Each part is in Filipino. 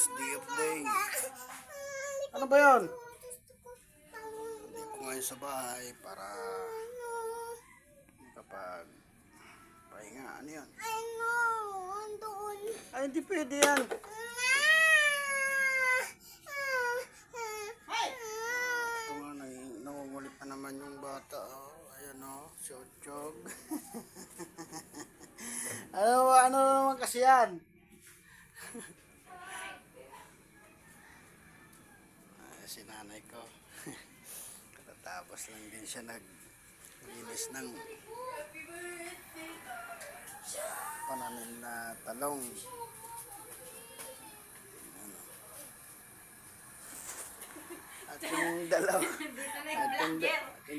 It's day of day. Ano ba yun? Hindi ko ngayon sa bahay para kapag pahinga. Ano yun? Ay, hindi pwede yan. Ito nga, nangungulit pa naman yung bata. Oh. Ayan o, si Ochog. ano naman kasi yan? Si nanay ko. Katatapos lang din siya naglinis ng pananim na talong. Ano. At yung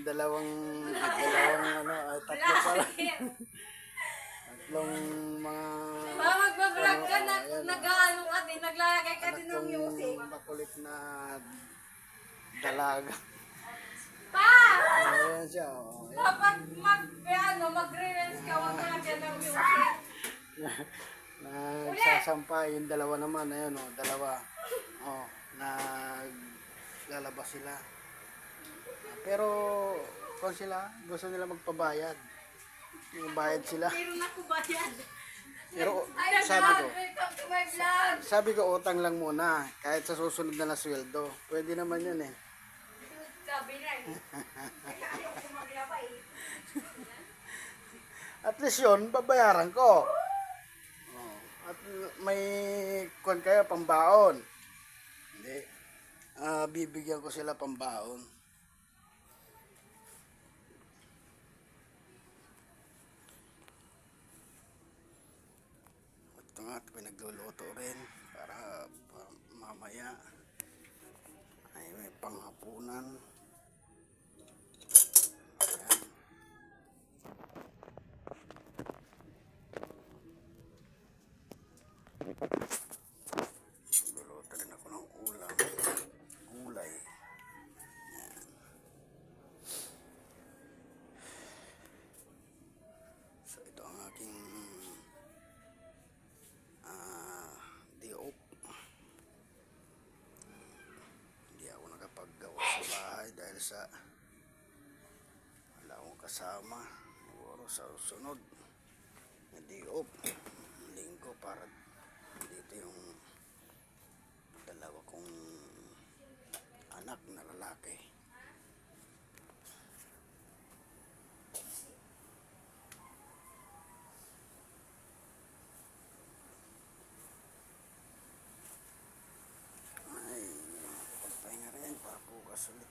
dalawang ano, ay tatlo pala. Tatlong mga magbablog ka na, nag-ano ka din, naglalagay ka din ng music. Makulit na dalaga. Pa! Ayan siya. Oh. Kapag mag-release ka, wag ka lagyan ng music. Nagsasampa yung dalawa naman. Ayan o, dalawa. Oh, naglalabas sila. Pero kung sila, gusto nila magpabayad. Yung bayad sila. Meron ako bayad. Pero sabi ko utang lang muna. Kahit sa susunod na sweldo. Pwede naman yun eh. Sabi na eh. At least yun, babayaran ko. Oh, at may kon kayo pambaon. Hindi. Bibigyan ko sila pambaon. Ito nga, pinagluluto rin para mamaya ay may panghapunan. Luluto rin ako ng ulam. Gulay. Yan. So ito ang aking day off. Hindi ako nakapaggawa sa bahay dahil sa wala akong kasama. Siguro sa sunod na day off. Linggo para dito yung dalawa kong anak na lalaki. Ay, pagpahinga rin para bukas ulit.